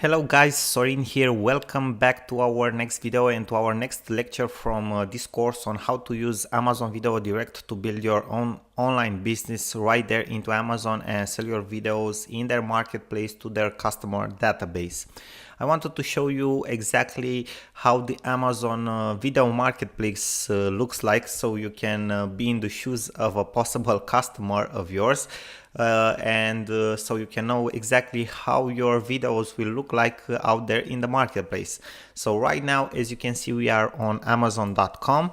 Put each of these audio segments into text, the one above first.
Hello guys, Sorin here. Welcome back to our next video and to our next lecture from this course on how to use Amazon Video Direct to build your own online business right there into Amazon and sell your videos in their marketplace to their customer database. I wanted to show you exactly how the Amazon video marketplace looks like, so you can be in the shoes of a possible customer of yours. So you can know exactly how your videos will look like out there in the marketplace. So right now, as you can see, we are on Amazon.com,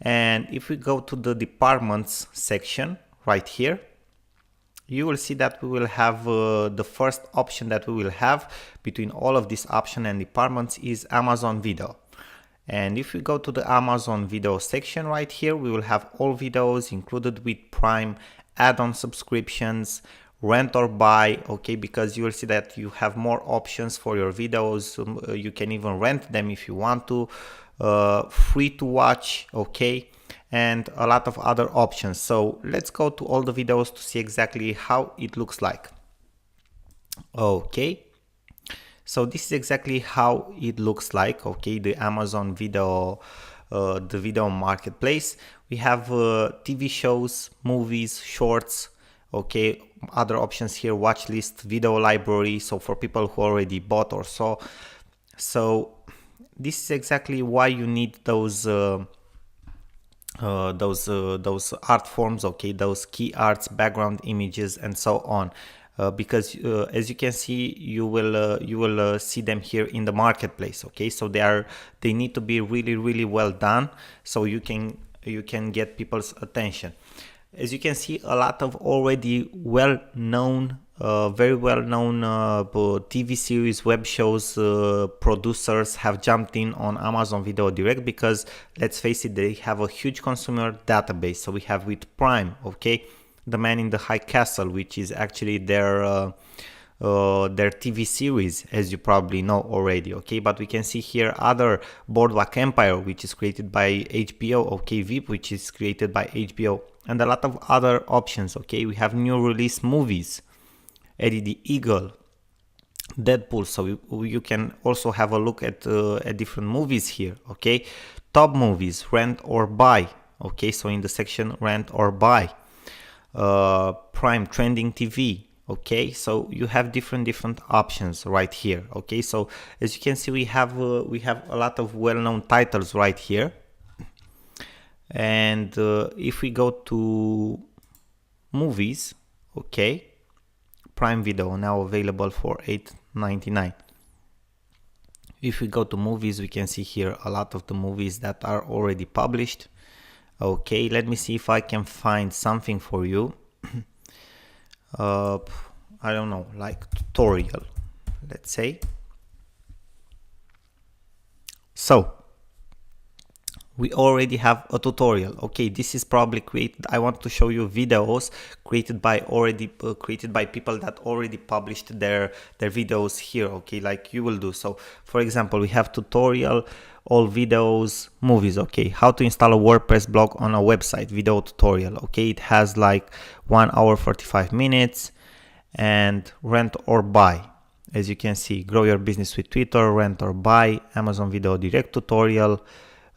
and if we go to the departments section right here, you will see that we will have the first option that we will have between all of these options and departments is Amazon Video. And if we go to the Amazon Video section right here, we will have all videos included with Prime, add-on subscriptions, rent or buy, okay, because you will see that you have more options for your videos. You can even rent them if you want to, free to watch, okay, and a lot of other options. So let's go to all the videos to see exactly how it looks like. Okay, so this is exactly how it looks like, okay, the Amazon video the video marketplace. We have TV shows, movies, shorts, okay, other options here, watch list, video library, so for people who already bought or saw. So this is exactly why you need those art forms, okay, those key arts, background images, and so on. Because as you can see, you will see them here in the marketplace, okay, so they need to be really well done, so you can get people's attention. As you can see, a lot of already well-known, very well-known TV series, web shows, producers have jumped in on Amazon Video Direct because, let's face it, they have a huge consumer database. So we have with Prime, okay, The Man in the High Castle, which is actually their TV series, as you probably know already, okay. But we can see here other Boardwalk Empire, which is created by HBO, okay, VIP, which is created by HBO, and a lot of other options, okay. We have new release movies, Eddie the Eagle, Deadpool, so you can also have a look at different movies here, okay. Top movies, rent or buy, okay, so in the section rent or buy. Prime trending TV, okay, so you have different options right here, okay. So as you can see, we have a lot of well-known titles right here. And if we go to movies, okay, Prime Video now available for $8.99. If we go to movies, we can see here a lot of the movies that are already published. Okay, let me see if I can find something for you. I don't know, like tutorial, let's say. So we already have a tutorial, okay. This is probably created, I want to show you videos created by people that already published their videos here, okay, like you will do. So for example, we have tutorial, all videos, movies, okay, how to install a WordPress blog on a website, video tutorial, okay. It has like 1 hour 45 minutes. And rent or buy, as you can see, grow your business with Twitter, rent or buy, Amazon Video Direct tutorial,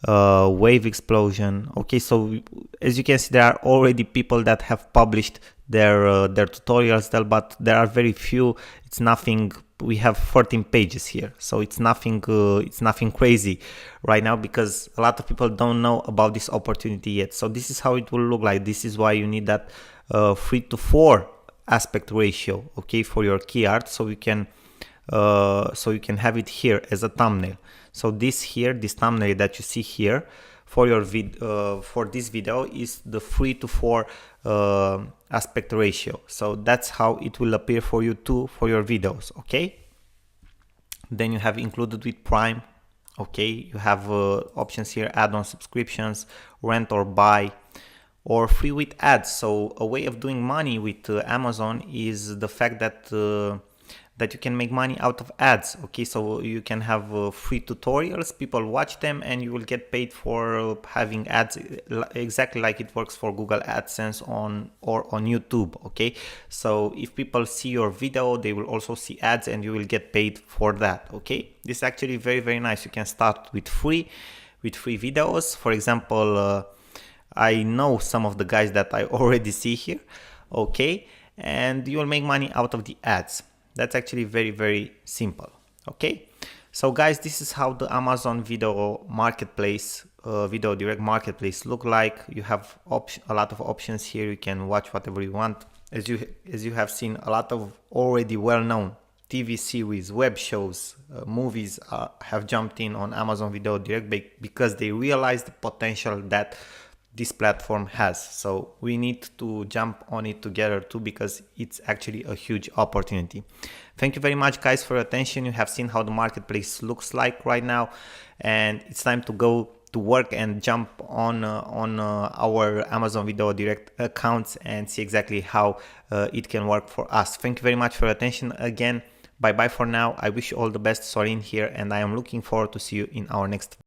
wave explosion, okay. So as you can see, there are already people that have published their tutorials there, but there are very few. It's nothing. We have 14 pages here, so it's nothing crazy right now, because a lot of people don't know about this opportunity yet. So this is how it will look like. This is why you need that 3:4 aspect ratio, okay, for your key art, so you can have it here as a thumbnail. So this thumbnail that you see here for your for this video is the 3:4 aspect ratio. So that's how it will appear for you too for your videos, okay. Then you have included with Prime, okay. You have options here, add-on subscriptions, rent or buy, or free with ads. So a way of doing money with Amazon is the fact that that you can make money out of ads. Okay, so you can have free tutorials, people watch them, and you will get paid for having ads, exactly like it works for Google AdSense on YouTube. Okay, so if people see your video, they will also see ads and you will get paid for that. Okay, this is actually very, very nice. You can start with free videos. For example, I know some of the guys that I already see here. Okay, and you will make money out of the ads. That's actually very, very simple. Okay, so guys, this is how the Amazon Video Marketplace, Video Direct Marketplace look like. You have a lot of options here. You can watch whatever you want. As you have seen, a lot of already well-known TV series, web shows, movies have jumped in on Amazon Video Direct because they realize the potential that this platform has. So we need to jump on it together too, because it's actually a huge opportunity. Thank you very much, guys, for your attention. You have seen how the marketplace looks like right now, and it's time to go to work and jump on our Amazon Video Direct accounts and see exactly how it can work for us. Thank you very much for your attention again. Bye bye for now. I wish you all the best. Sorin here, and I am looking forward to see you in our next